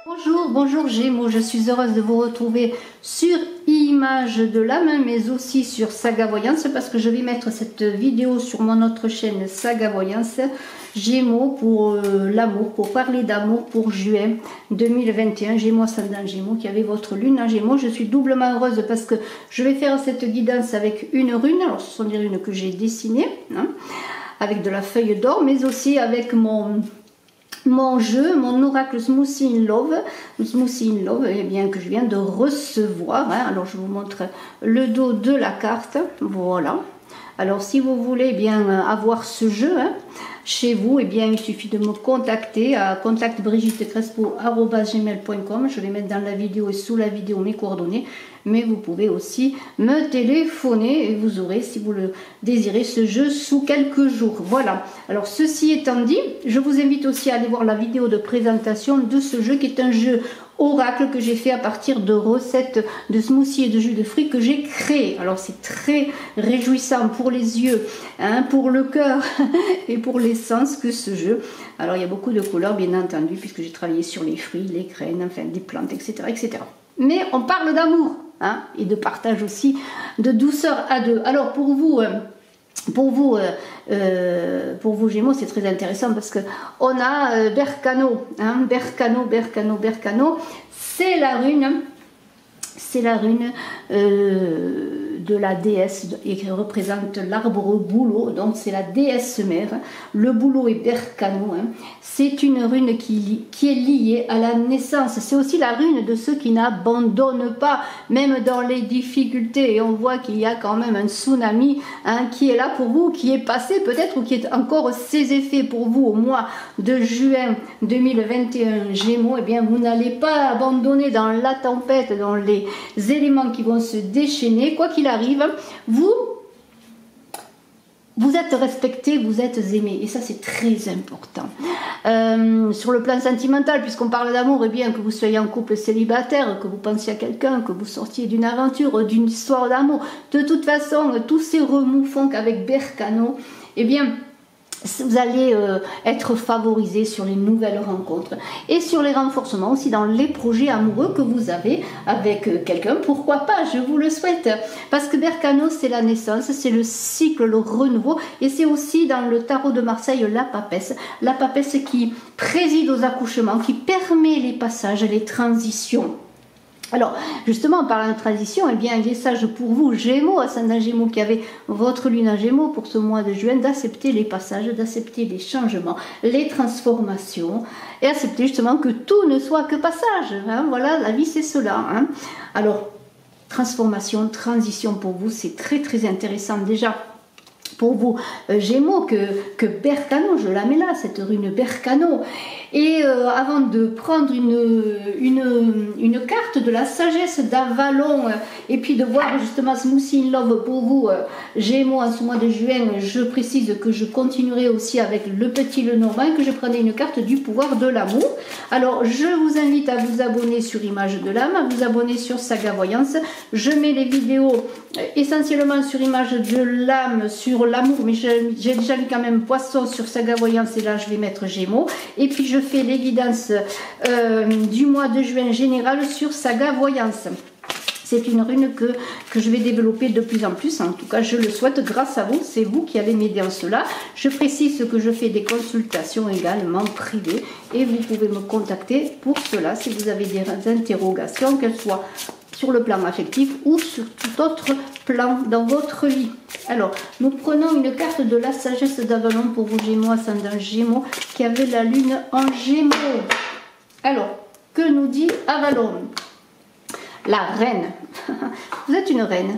Bonjour, bonjour Gémeaux, je suis heureuse de vous retrouver sur Image de l'âme, mais aussi sur Saga Voyance, parce que je vais mettre cette vidéo sur mon autre chaîne Saga Voyance Gémeaux pour l'amour, pour parler d'amour pour juin 2021. Gémeaux ascendant Gémeaux, qui avait votre lune en Gémeaux. Je suis doublement heureuse parce que je vais faire cette guidance avec une rune. Alors ce sont des runes que j'ai dessinées, hein, avec de la feuille d'or, mais aussi avec mon jeu, mon oracle Smoothie in Love, eh bien, que je viens de recevoir, hein. Alors je vous montre le dos de la carte, voilà. Alors si vous voulez eh bien avoir ce jeu, hein, chez vous, eh bien, il suffit de me contacter à contactbrigittecrespo@gmail.com. Je vais mettre dans la vidéo et sous la vidéo mes coordonnées, mais vous pouvez aussi me téléphoner et vous aurez, si vous le désirez, ce jeu sous quelques jours. Voilà. Alors ceci étant dit, je vous invite aussi à aller voir la vidéo de présentation de ce jeu qui est un jeu oracle que j'ai fait à partir de recettes de smoothies et de jus de fruits que j'ai créé. Alors c'est très réjouissant pour les yeux, hein, pour le cœur et pour les sens que ce jeu. Alors il y a beaucoup de couleurs bien entendu puisque j'ai travaillé sur les fruits, les graines, enfin des plantes, etc. etc. Mais on parle d'amour, hein, et de partage aussi, de douceur à deux. Alors pour vous Gémeaux, c'est très intéressant parce que on a Berkano, hein, Berkano, c'est la rune de la déesse et qui représente l'arbre bouleau, donc c'est la déesse mère. Le bouleau est Berkano, hein. C'est une rune qui est liée à la naissance. C'est aussi la rune de ceux qui n'abandonnent pas, même dans les difficultés. Et on voit qu'il y a quand même un tsunami, hein, qui est là pour vous, qui est passé peut-être ou qui est encore ses effets pour vous au mois de juin 2021 Gémeaux. Eh bien, vous n'allez pas abandonner dans la tempête, dans les éléments qui vont se déchaîner, quoi qu'il arrive, vous êtes respecté, vous êtes aimé, et ça c'est très important. Sur le plan sentimental, puisqu'on parle d'amour, et bien que vous soyez en couple célibataire, que vous pensiez à quelqu'un, que vous sortiez d'une aventure, d'une histoire d'amour, de toute façon, tous ces remous font qu'avec Berkano, eh bien, vous allez être favorisé sur les nouvelles rencontres et sur les renforcements aussi dans les projets amoureux que vous avez avec quelqu'un. Pourquoi pas, je vous le souhaite. Parce que Berkano, c'est la naissance, c'est le cycle, le renouveau. Et c'est aussi dans le tarot de Marseille, la papesse qui préside aux accouchements, qui permet les passages, les transitions. Alors, justement, en parlant de transition, eh bien, il est sage pour vous, Gémeaux, ascendant Gémeaux, qui avez votre lune en Gémeaux pour ce mois de juin, d'accepter les passages, d'accepter les changements, les transformations, et accepter justement que tout ne soit que passage. Hein, voilà, la vie, c'est cela. Hein. Alors, transformation, transition pour vous, c'est très, très intéressant déjà. Pour vous, Gémeaux, que Berkano, je la mets là, cette rune Berkano. Et avant de prendre une carte de la sagesse d'Avalon, et puis de voir justement Smoothie in Love pour vous, Gémeaux, en ce mois de juin, je précise que je continuerai aussi avec le petit Lenormand, que je prenais une carte du pouvoir de l'amour. Alors, je vous invite à vous abonner sur Image de l'âme, à vous abonner sur Saga Voyance. Je mets les vidéos essentiellement sur Image de l'âme, sur l'amour, mais j'ai déjà mis quand même Poisson sur Saga Voyance, et là je vais mettre Gémeaux. Et puis je fais les guidances du mois de juin général sur Saga Voyance. C'est une rune que je vais développer de plus en plus, en tout cas je le souhaite grâce à vous, c'est vous qui allez m'aider en cela. Je précise que je fais des consultations également privées et vous pouvez me contacter pour cela si vous avez des interrogations, qu'elles soient sur le plan affectif ou sur tout autre plan dans votre vie. Alors, nous prenons une carte de la sagesse d'Avalon pour vous Gémeaux, ascendant Gémeaux, qui avait la lune en Gémeaux. Alors, que nous dit Avalon? La reine. Vous êtes une reine.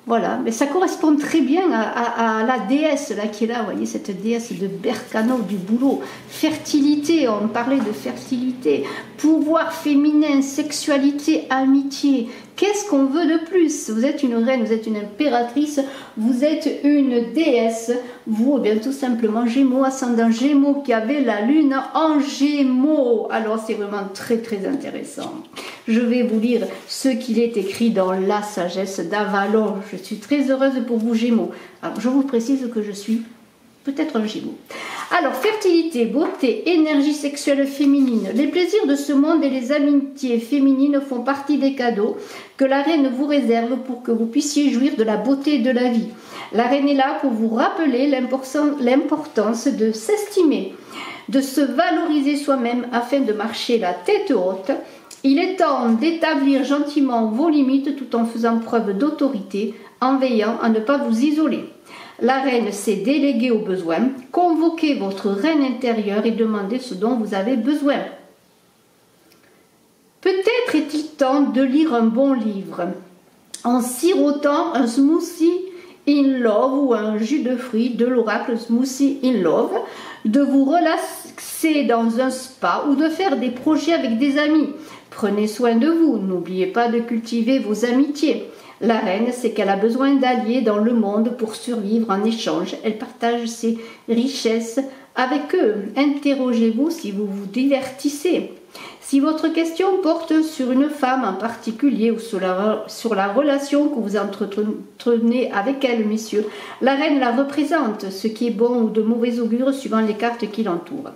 Voilà, mais ça correspond très bien à la déesse là qui est là, vous voyez, cette déesse de Berkano, du boulot, fertilité, on parlait de fertilité, pouvoir féminin, sexualité, amitié. Qu'est-ce qu'on veut de plus? Vous êtes une reine, vous êtes une impératrice, vous êtes une déesse, vous, eh bien tout simplement Gémeaux, ascendant Gémeaux, qui avait la lune en Gémeaux. Alors c'est vraiment très très intéressant. Je vais vous lire ce qu'il est écrit dans la sagesse d'Avalon. Je suis très heureuse pour vous Gémeaux. Alors je vous précise que je suis peut-être un Gémeaux. Alors, fertilité, beauté, énergie sexuelle féminine. Les plaisirs de ce monde et les amitiés féminines font partie des cadeaux que la reine vous réserve pour que vous puissiez jouir de la beauté de la vie. La reine est là pour vous rappeler l'importance de s'estimer, de se valoriser soi-même afin de marcher la tête haute. Il est temps d'établir gentiment vos limites tout en faisant preuve d'autorité, en veillant à ne pas vous isoler. La reine sait déléguer aux besoins. Convoquez votre reine intérieure et demandez ce dont vous avez besoin. Peut-être est-il temps de lire un bon livre en sirotant un smoothie in love ou un jus de fruits de l'oracle Smoothie in Love, de vous relaxer dans un spa ou de faire des projets avec des amis. Prenez soin de vous, n'oubliez pas de cultiver vos amitiés. La reine sait qu'elle a besoin d'alliés dans le monde pour survivre en échange. Elle partage ses richesses avec eux. Interrogez-vous si vous vous divertissez. Si votre question porte sur une femme en particulier ou sur la relation que vous entretenez avec elle, messieurs, la reine la représente, ce qui est bon ou de mauvais augure suivant les cartes qui l'entourent.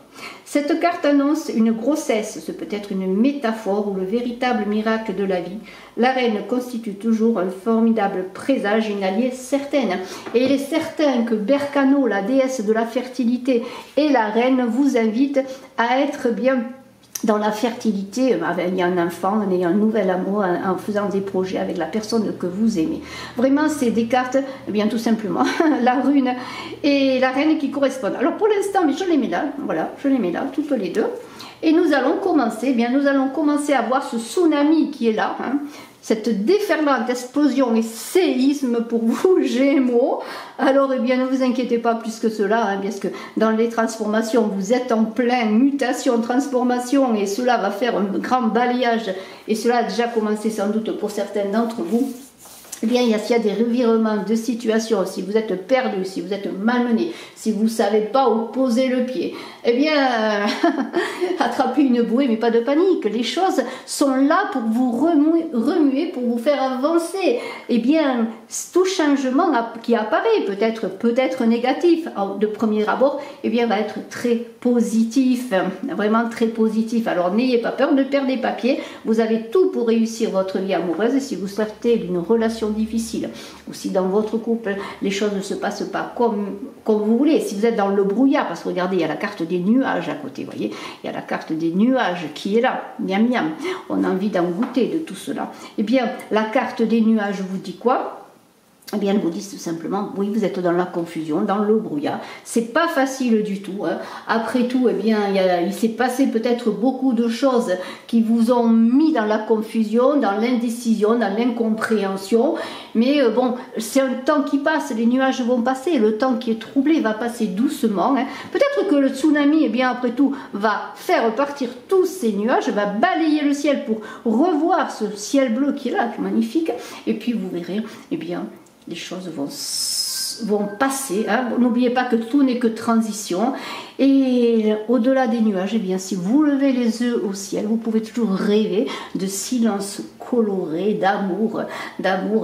Cette carte annonce une grossesse, ce peut être une métaphore ou le véritable miracle de la vie. La reine constitue toujours un formidable présage, une alliée certaine. Et il est certain que Berkano, la déesse de la fertilité, et la reine vous invitent à être bien dans la fertilité, en ayant un enfant, en ayant un nouvel amour, en faisant des projets avec la personne que vous aimez. Vraiment, c'est des cartes, eh bien tout simplement, la rune et la reine qui correspondent. Alors pour l'instant, mais je les mets là, voilà, je les mets là, toutes les deux. Et nous allons commencer, eh bien nous allons commencer à voir ce tsunami qui est là, hein, cette déferlante explosion et séisme pour vous, Gémeaux. Alors, eh bien, ne vous inquiétez pas plus que cela, hein, parce que dans les transformations, vous êtes en pleine mutation, transformation, et cela va faire un grand balayage, et cela a déjà commencé sans doute pour certains d'entre vous. Eh bien, s'il y a des revirements de situation, si vous êtes perdu, si vous êtes malmené, si vous ne savez pas où poser le pied, eh bien, attrapez une bouée, mais pas de panique. Les choses sont là pour vous remuer, pour vous faire avancer. Eh bien, tout changement qui apparaît, peut-être négatif, de premier abord, eh bien, va être très positif, vraiment très positif. Alors, n'ayez pas peur, ne perdez pas pied. Vous avez tout pour réussir votre vie amoureuse. Et si vous sortez d'une relation difficile, ou si dans votre couple les choses ne se passent pas comme vous voulez, si vous êtes dans le brouillard, parce que regardez, il y a la carte des nuages à côté, vous voyez, il y a la carte des nuages qui est là, miam miam, on a envie d'en goûter de tout cela. Eh bien, la carte des nuages vous dit quoi? Eh bien, elle vous dit tout simplement, oui, vous êtes dans la confusion, dans le brouillard. C'est pas facile du tout, hein. Après tout, eh bien, il s'est passé peut-être beaucoup de choses qui vous ont mis dans la confusion, dans l'indécision, dans l'incompréhension. Mais bon, c'est un temps qui passe, les nuages vont passer, le temps qui est troublé va passer doucement, hein. Peut-être que le tsunami, eh bien, après tout, va faire partir tous ces nuages, va balayer le ciel pour revoir ce ciel bleu qui est là, qui est magnifique. Et puis, vous verrez, eh bien, les choses vont passer, hein. N'oubliez pas que tout n'est que transition. Et au-delà des nuages, eh bien, si vous levez les yeux au ciel, vous pouvez toujours rêver de silence coloré, d'amour,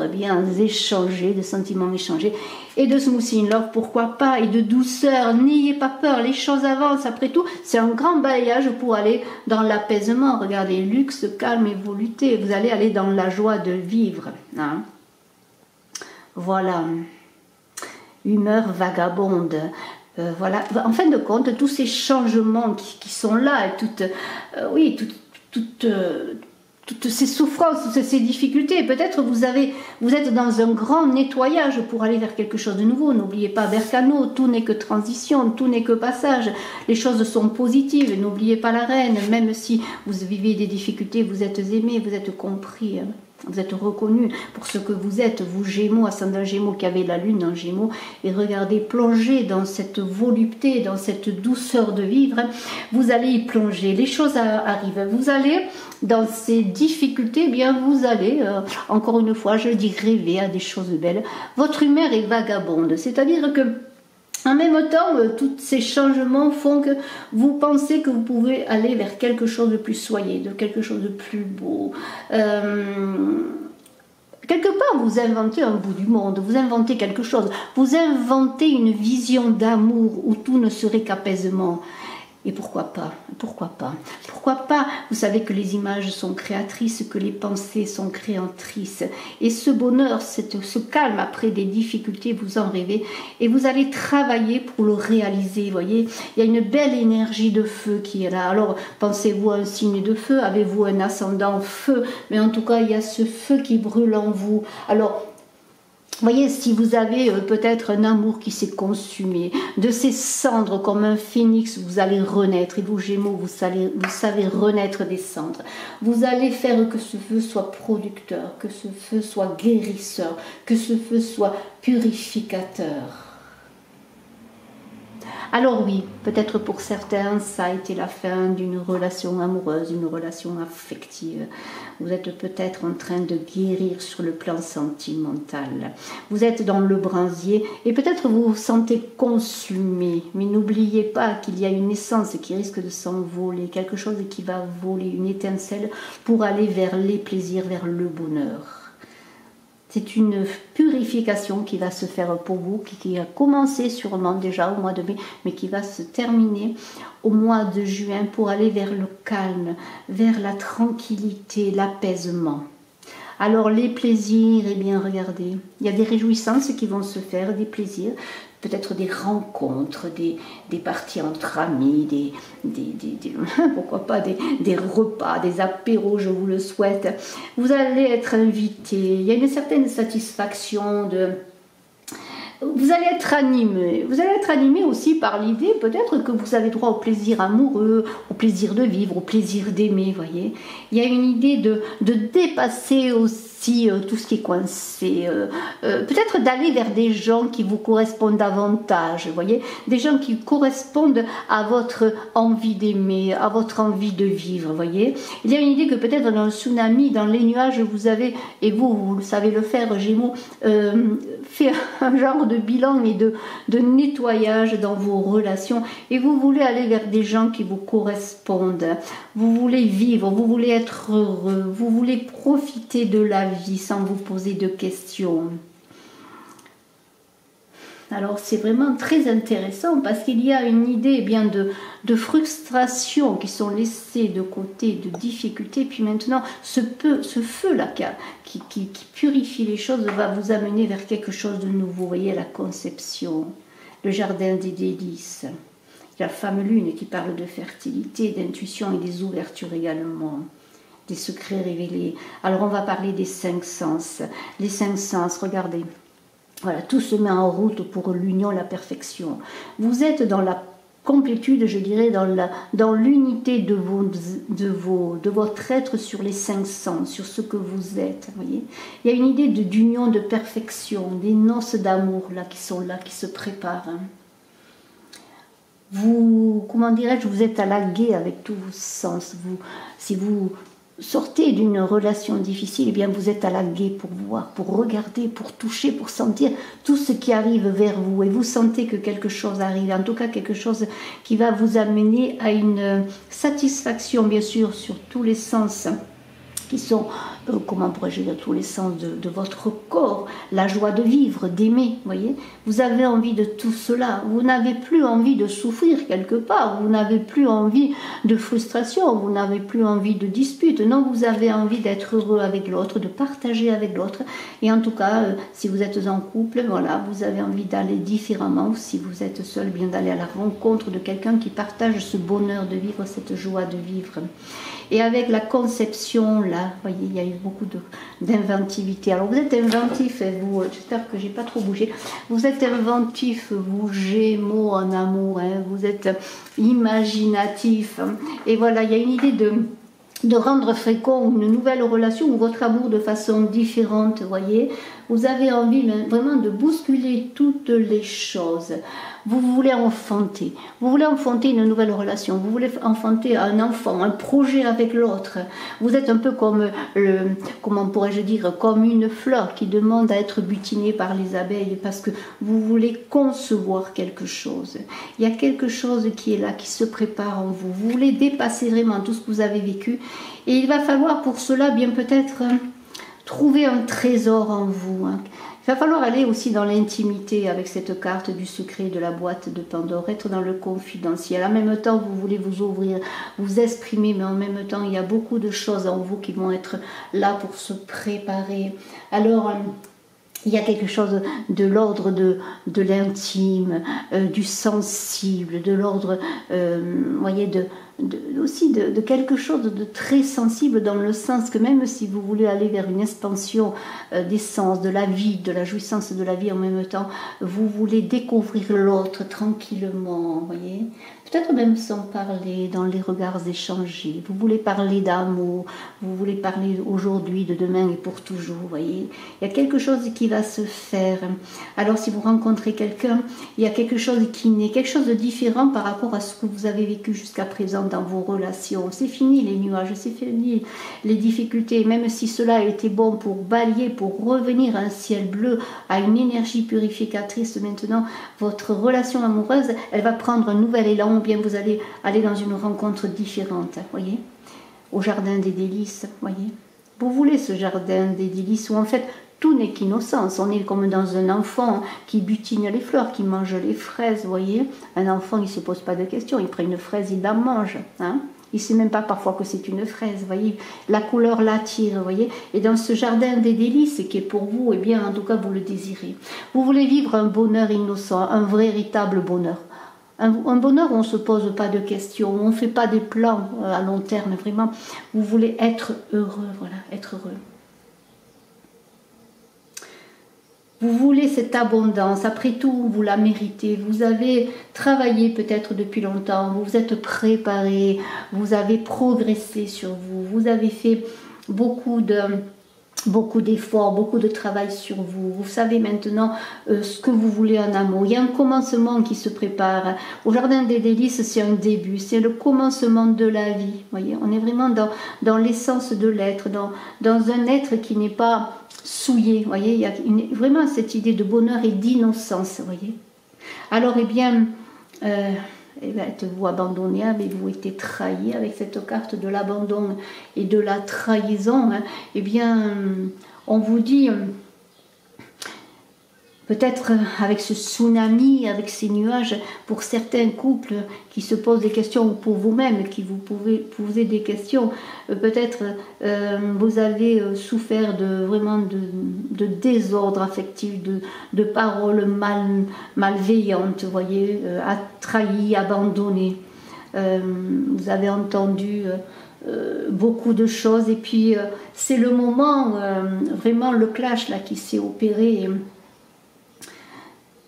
eh bien, échangé, de sentiments échangés, et de smoothie in love, pourquoi pas, et de douceur. N'ayez pas peur, les choses avancent. Après tout, c'est un grand balayage pour aller dans l'apaisement. Regardez, luxe, calme et volupté. Vous allez aller dans la joie de vivre, hein. Voilà, humeur vagabonde, voilà, en fin de compte, tous ces changements qui sont là, et toutes ces souffrances, toutes ces difficultés, peut-être vous êtes dans un grand nettoyage pour aller vers quelque chose de nouveau. N'oubliez pas Berkano, tout n'est que transition, tout n'est que passage, les choses sont positives. N'oubliez pas la reine, même si vous vivez des difficultés, vous êtes aimé, vous êtes compris, hein. Vous êtes reconnu pour ce que vous êtes, vous Gémeaux, ascendant Gémeaux qui avez la lune en Gémeaux, et regardez, plongez dans cette volupté, dans cette douceur de vivre, vous allez y plonger, les choses arrivent, vous allez dans ces difficultés, eh bien vous allez, encore une fois, je dis rêver à des choses belles. Votre humeur est vagabonde, c'est-à-dire que en même temps, tous ces changements font que vous pensez que vous pouvez aller vers quelque chose de plus soyeux, de quelque chose de plus beau. quelque part, vous inventez un bout du monde, vous inventez quelque chose, vous inventez une vision d'amour où tout ne serait qu'apaisement. Et pourquoi pas? Pourquoi pas? Pourquoi pas? Vous savez que les images sont créatrices, que les pensées sont créatrices. Et ce bonheur, ce calme après des difficultés, vous en rêvez. Et vous allez travailler pour le réaliser, voyez. Il y a une belle énergie de feu qui est là. Alors, pensez-vous à un signe de feu? Avez-vous un ascendant feu? Mais en tout cas, il y a ce feu qui brûle en vous. Alors, voyez, si vous avez peut-être un amour qui s'est consumé, de ces cendres comme un phénix, vous allez renaître. Et vous, Gémeaux, vous savez renaître des cendres. Vous allez faire que ce feu soit producteur, que ce feu soit guérisseur, que ce feu soit purificateur. Alors oui, peut-être pour certains, ça a été la fin d'une relation amoureuse, une relation affective. Vous êtes peut-être en train de guérir sur le plan sentimental. Vous êtes dans le brasier et peut-être vous vous sentez consumé. Mais n'oubliez pas qu'il y a une essence qui risque de s'envoler, quelque chose qui va voler, une étincelle pour aller vers les plaisirs, vers le bonheur. C'est une purification qui va se faire pour vous, qui a commencé sûrement déjà au mois de mai, mais qui va se terminer au mois de juin pour aller vers le calme, vers la tranquillité, l'apaisement. Alors les plaisirs, eh bien regardez, il y a des réjouissances qui vont se faire, des plaisirs, peut-être des rencontres, des parties entre amis, pourquoi pas des repas, des apéros, je vous le souhaite. Vous allez être invité, il y a une certaine satisfaction vous allez être animé. Vous allez être animé aussi par l'idée peut-être que vous avez droit au plaisir amoureux, au plaisir de vivre, au plaisir d'aimer, voyez. Il y a une idée de dépasser aussi tout ce qui est coincé. Peut-être d'aller vers des gens qui vous correspondent davantage, voyez. Des gens qui correspondent à votre envie d'aimer, à votre envie de vivre, voyez. Il y a une idée que peut-être dans le tsunami, dans les nuages, vous avez, et vous savez le faire, Gémeaux, fait un genre de bilan et de nettoyage dans vos relations et vous voulez aller vers des gens qui vous correspondent, vous voulez vivre, vous voulez être heureux, vous voulez profiter de la vie sans vous poser de questions. Alors c'est vraiment très intéressant parce qu'il y a une idée bien de frustration qui sont laissées de côté, de difficultés, puis maintenant ce feu-là qui purifie les choses va vous amener vers quelque chose de nouveau. Vous voyez la conception, le jardin des délices, la femme lune qui parle de fertilité, d'intuition et des ouvertures également. Des secrets révélés. Alors on va parler des 5 sens. Les 5 sens, regardez. Voilà, tout se met en route pour l'union, la perfection. Vous êtes dans la complétude, je dirais, dans l'unité de votre être sur les 5 sens, sur ce que vous êtes. Voyez, il y a une idée d'union, de perfection, des noces d'amour là qui sont là, qui se préparent. Vous, comment dirais-je, vous êtes à la guet avec tous vos sens. Si vous sortez d'une relation difficile, eh bien vous êtes à la guet pour voir, pour regarder, pour toucher, pour sentir tout ce qui arrive vers vous. Et vous sentez que quelque chose arrive, en tout cas quelque chose qui va vous amener à une satisfaction, bien sûr, sur tous les sens qui sont, comment pourrais-je dire, tous les sens de votre corps, la joie de vivre, d'aimer, voyez. Vous avez envie de tout cela, vous n'avez plus envie de souffrir quelque part, vous n'avez plus envie de frustration, vous n'avez plus envie de dispute, non, vous avez envie d'être heureux avec l'autre, de partager avec l'autre, et en tout cas, si vous êtes en couple, voilà, vous avez envie d'aller différemment, ou si vous êtes seul, bien d'aller à la rencontre de quelqu'un qui partage ce bonheur de vivre, cette joie de vivre. Et avec la conception, là, vous voyez, il y a eu beaucoup d'inventivité. Alors vous êtes inventif, vous, j'espère que j'ai pas trop bougé. Vous êtes inventif, vous Gémeaux en amour, hein, vous êtes imaginatif. Et voilà, il y a une idée de rendre fécond une nouvelle relation ou votre amour de façon différente, vous voyez. Vous avez envie vraiment de bousculer toutes les choses. Vous voulez enfanter une nouvelle relation, vous voulez enfanter un enfant, un projet avec l'autre. Vous êtes un peu comme, comment pourrais-je dire, comme une fleur qui demande à être butinée par les abeilles parce que vous voulez concevoir quelque chose. Il y a quelque chose qui est là, qui se prépare en vous. Vous voulez dépasser vraiment tout ce que vous avez vécu et il va falloir pour cela bien peut-être trouvez un trésor en vous. Hein. Il va falloir aller aussi dans l'intimité avec cette carte du secret de la boîte de Pandore, être dans le confidentiel. En même temps, vous voulez vous ouvrir, vous exprimer, mais en même temps, il y a beaucoup de choses en vous qui vont être là pour se préparer. Alors, il y a quelque chose de l'ordre de l'intime, du sensible, de l'ordre, voyez, aussi de quelque chose de très sensible dans le sens que même si vous voulez aller vers une expansion des sens, de la vie, de la jouissance de la vie en même temps, vous voulez découvrir l'autre tranquillement, voyez. Peut-être même sans parler, dans les regards échangés. Vous voulez parler d'amour, vous voulez parler aujourd'hui, de demain et pour toujours, voyez. Il y a quelque chose qui va se faire. Alors si vous rencontrez quelqu'un, il y a quelque chose qui naît, quelque chose de différent par rapport à ce que vous avez vécu jusqu'à présent dans vos relations. C'est fini les nuages, c'est fini les difficultés, même si cela a été bon pour balayer, pour revenir à un ciel bleu, à une énergie purificatrice. Maintenant, votre relation amoureuse, elle va prendre un nouvel élan, ou bien vous allez aller dans une rencontre différente, voyez, au jardin des délices, voyez. Vous voulez ce jardin des délices où en fait tout n'est qu'innocence. On est comme dans un enfant qui butine les fleurs, qui mange les fraises, vous voyez. Un enfant, il ne se pose pas de questions, il prend une fraise, il la mange. Hein. Il ne sait même pas parfois que c'est une fraise, vous voyez. La couleur l'attire, vous voyez. Et dans ce jardin des délices qui est pour vous, eh bien, en tout cas, vous le désirez. Vous voulez vivre un bonheur innocent, un véritable bonheur. Un bonheur où on ne se pose pas de questions, où on ne fait pas des plans à long terme, vraiment. Vous voulez être heureux, voilà, être heureux. Vous voulez cette abondance, après tout, vous la méritez. Vous avez travaillé peut-être depuis longtemps, vous vous êtes préparé, vous avez progressé sur vous, vous avez fait beaucoup d'efforts, beaucoup de travail sur vous. Vous savez maintenant ce que vous voulez en amour. Il y a un commencement qui se prépare. Au Jardin des Délices, c'est un début, c'est le commencement de la vie. Voyez, on est vraiment dans l'essence de l'être, dans un être qui n'est pas souillé. Voyez, il y a vraiment cette idée de bonheur et d'innocence. Voyez. Alors, eh bien, êtes-vous abandonné, avez-vous été trahi avec cette carte de l'abandon et de la trahison, hein, eh bien, on vous dit, peut-être avec ce tsunami, avec ces nuages, pour certains couples qui se posent des questions, ou pour vous-même qui vous pouvez poser des questions, peut-être vous avez souffert vraiment de désordre affectif, de paroles malveillantes, vous voyez, trahi, abandonné. Vous avez entendu beaucoup de choses, et puis c'est le moment, vraiment le clash là qui s'est opéré.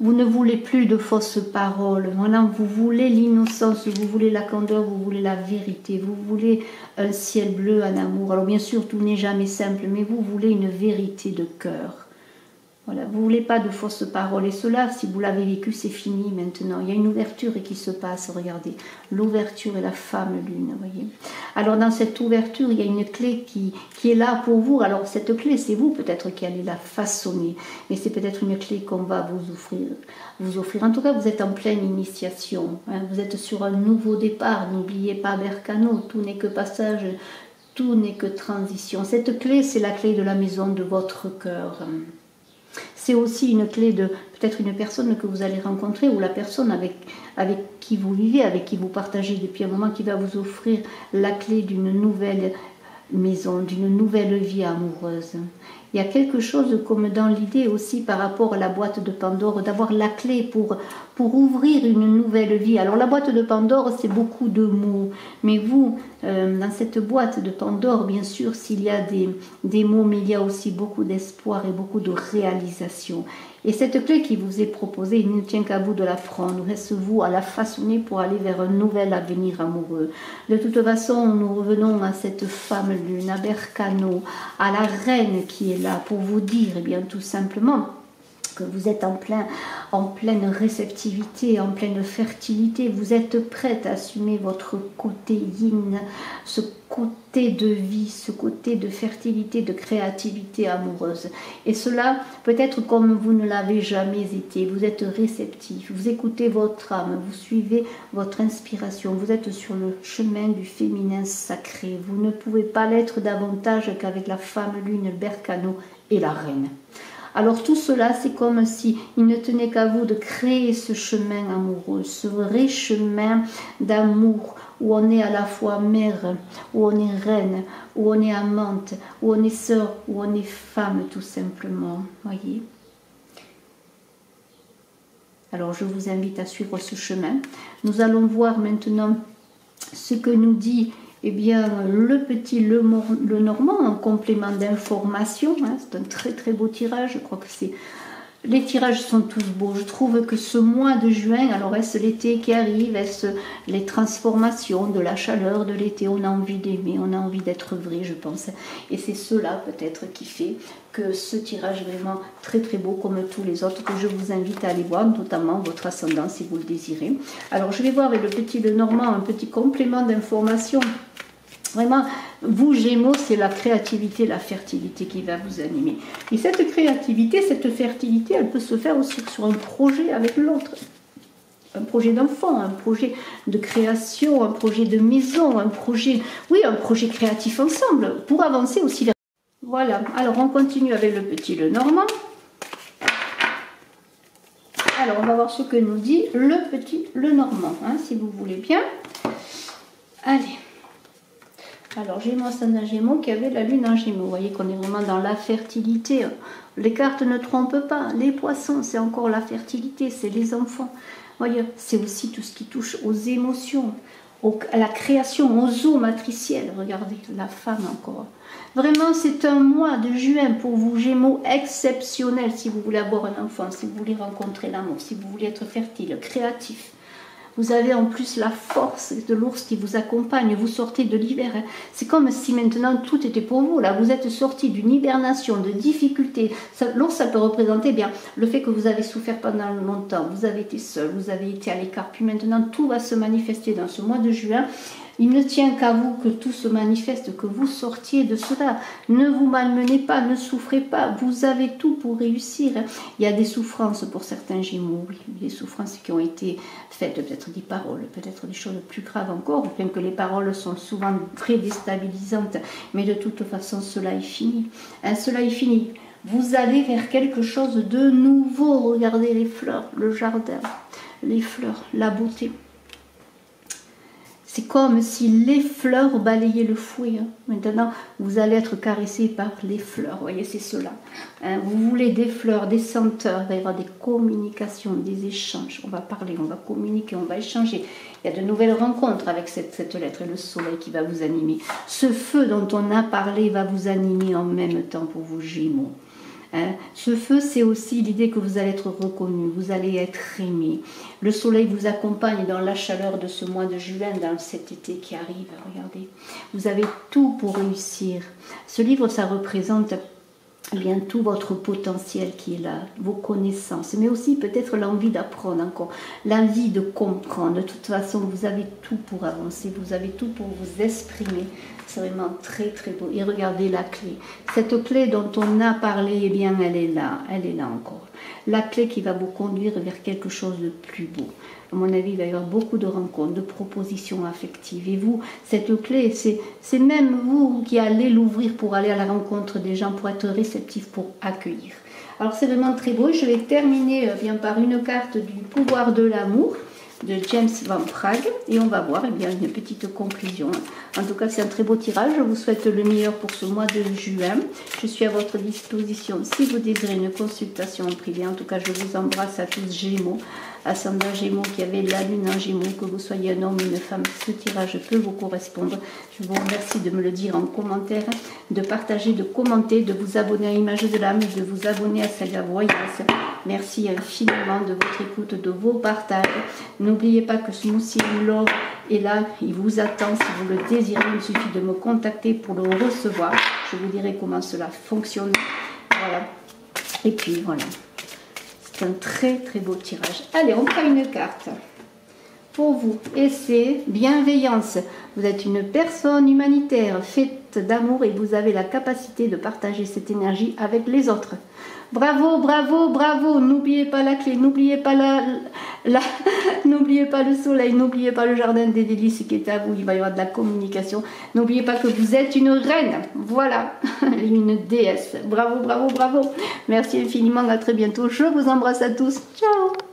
Vous ne voulez plus de fausses paroles. Voilà, vous voulez l'innocence, vous voulez la candeur, vous voulez la vérité, vous voulez un ciel bleu en amour. Alors bien sûr, tout n'est jamais simple, mais vous voulez une vérité de cœur. Voilà, vous ne voulez pas de fausses paroles. Et cela, si vous l'avez vécu, c'est fini maintenant. Il y a une ouverture qui se passe, regardez. L'ouverture et la femme lune, voyez. Alors dans cette ouverture, il y a une clé qui est là pour vous. Alors cette clé, c'est vous peut-être qui allez la façonner. Mais c'est peut-être une clé qu'on va vous offrir. En tout cas, vous êtes en pleine initiation. Hein. Vous êtes sur un nouveau départ. N'oubliez pas Berkano, tout n'est que passage, tout n'est que transition. Cette clé, c'est la clé de la maison de votre cœur. C'est aussi une clé de peut-être une personne que vous allez rencontrer, ou la personne avec qui vous vivez, avec qui vous partagez depuis un moment, qui va vous offrir la clé d'une nouvelle maison, d'une nouvelle vie amoureuse. Il y a quelque chose comme dans l'idée aussi par rapport à la boîte de Pandore, d'avoir la clé pour ouvrir une nouvelle vie. Alors la boîte de Pandore, c'est beaucoup de mots, mais vous, dans cette boîte de Pandore, bien sûr, s'il y a des mots, mais il y a aussi beaucoup d'espoir et beaucoup de réalisation. Et cette clé qui vous est proposée, il ne tient qu'à vous de la prendre. Reste-vous à la façonner pour aller vers un nouvel avenir amoureux. De toute façon, nous revenons à cette femme lune, à Berkano, à la reine qui est là pour vous dire, eh bien, tout simplement, que vous êtes en pleine réceptivité, en pleine fertilité. Vous êtes prête à assumer votre côté yin, ce côté de vie, ce côté de fertilité, de créativité amoureuse. Et cela peut-être comme vous ne l'avez jamais été. Vous êtes réceptif, vous écoutez votre âme, vous suivez votre inspiration. Vous êtes sur le chemin du féminin sacré. Vous ne pouvez pas l'être davantage qu'avec la femme lune, le bercano et la reine. Alors tout cela, c'est comme si il ne tenait qu'à vous de créer ce chemin amoureux, ce vrai chemin d'amour où on est à la fois mère, où on est reine, où on est amante, où on est sœur, où on est femme tout simplement. Voyez. Alors je vous invite à suivre ce chemin. Nous allons voir maintenant ce que nous dit eh bien, le petit Le Normand en complément d'information. Hein, c'est un très très beau tirage. Je crois que c'est... Les tirages sont tous beaux. Je trouve que ce mois de juin, alors est-ce l'été qui arrive, est-ce les transformations de la chaleur de l'été, on a envie d'aimer, on a envie d'être vrai, je pense. Et c'est cela peut-être qui fait que ce tirage est vraiment très très beau comme tous les autres que je vous invite à aller voir, notamment votre ascendant si vous le désirez. Alors je vais voir avec le petit Le Normand un petit complément d'information. Vraiment, vous Gémeaux, c'est la créativité, la fertilité qui va vous animer. Et cette créativité, cette fertilité, elle peut se faire aussi sur un projet avec l'autre. Un projet d'enfant, un projet de création, un projet de maison, un projet, oui, un projet créatif ensemble, pour avancer aussi vers... Voilà, alors on continue avec le petit Le Normand. Alors, on va voir ce que nous dit le petit Le Normand, hein, si vous voulez bien. Allez. Alors, Gémeaux, ascendant Gémeaux, qui avait la lune en Gémeaux. Vous voyez qu'on est vraiment dans la fertilité. Les cartes ne trompent pas. Les poissons, c'est encore la fertilité, c'est les enfants. Vous voyez, c'est aussi tout ce qui touche aux émotions, à la création, aux eaux matricielles. Regardez, la femme encore. Vraiment, c'est un mois de juin pour vous, Gémeaux, exceptionnel si vous voulez avoir un enfant, si vous voulez rencontrer l'amour, si vous voulez être fertile, créatif. Vous avez en plus la force de l'ours qui vous accompagne. Vous sortez de l'hiver. Hein. C'est comme si maintenant tout était pour vous. Là, vous êtes sorti d'une hibernation, de difficultés. L'ours, ça peut représenter bien le fait que vous avez souffert pendant longtemps. Vous avez été seul, vous avez été à l'écart. Puis maintenant, tout va se manifester dans ce mois de juin. Il ne tient qu'à vous que tout se manifeste, que vous sortiez de cela. Ne vous malmenez pas, ne souffrez pas. Vous avez tout pour réussir. Il y a des souffrances pour certains Gémeaux, oui, des souffrances qui ont été faites, peut-être des paroles, peut-être des choses plus graves encore, bien que les paroles sont souvent très déstabilisantes. Mais de toute façon, cela est fini. Hein, cela est fini. Vous allez vers quelque chose de nouveau. Regardez les fleurs, le jardin, les fleurs, la beauté. C'est comme si les fleurs balayaient le fouet. Hein. Maintenant, vous allez être caressé par les fleurs. Vous voyez, c'est cela. Hein. Vous voulez des fleurs, des senteurs, il va y avoir des communications, des échanges. On va parler, on va communiquer, on va échanger. Il y a de nouvelles rencontres avec cette lettre et le soleil qui va vous animer. Ce feu dont on a parlé va vous animer en même temps pour vos Gémeaux. Hein. Ce feu, c'est aussi l'idée que vous allez être reconnu, vous allez être aimé. Le soleil vous accompagne dans la chaleur de ce mois de juin, dans cet été qui arrive. Regardez, vous avez tout pour réussir. Ce livre, ça représente bien tout votre potentiel qui est là, vos connaissances, mais aussi peut-être l'envie d'apprendre encore, l'envie de comprendre. De toute façon, vous avez tout pour avancer, vous avez tout pour vous exprimer. C'est vraiment très très beau. Et regardez la clé. Cette clé dont on a parlé, eh bien, elle est là encore. La clé qui va vous conduire vers quelque chose de plus beau. À mon avis, il va y avoir beaucoup de rencontres, de propositions affectives. Et vous, cette clé, c'est même vous qui allez l'ouvrir pour aller à la rencontre des gens, pour être réceptif, pour accueillir. Alors c'est vraiment très beau. Je vais terminer bien par une carte du pouvoir de l'amour de James Van Praagh et on va voir bien, une petite conclusion. En tout cas, c'est un très beau tirage. Je vous souhaite le meilleur pour ce mois de juin. Je suis à votre disposition si vous désirez une consultation en privé. En tout cas, je vous embrasse à tous Gémeaux, ascendant Gémeaux qui avait la lune en Gémeaux, que vous soyez un homme ou une femme, ce tirage peut vous correspondre. Je vous remercie de me le dire en commentaire, de partager, de commenter, de vous abonner à Image de l'âme, de vous abonner à Saga Voyance. Merci infiniment de votre écoute, de vos partages. N'oubliez pas que Smoothie Love est là, il vous attend si vous le désirez. Il suffit de me contacter pour le recevoir. Je vous dirai comment cela fonctionne. Voilà. Et puis voilà. C'est un très très beau tirage. Allez, on prend une carte pour vous. Et c'est bienveillance. Vous êtes une personne humanitaire, faite d'amour et vous avez la capacité de partager cette énergie avec les autres. Bravo, bravo, bravo. N'oubliez pas la clé, n'oubliez pas n'oubliez pas le soleil, n'oubliez pas le jardin des délices qui est à vous. Il va y avoir de la communication. N'oubliez pas que vous êtes une reine. Voilà, une déesse. Bravo, bravo, bravo. Merci infiniment. À très bientôt. Je vous embrasse à tous. Ciao.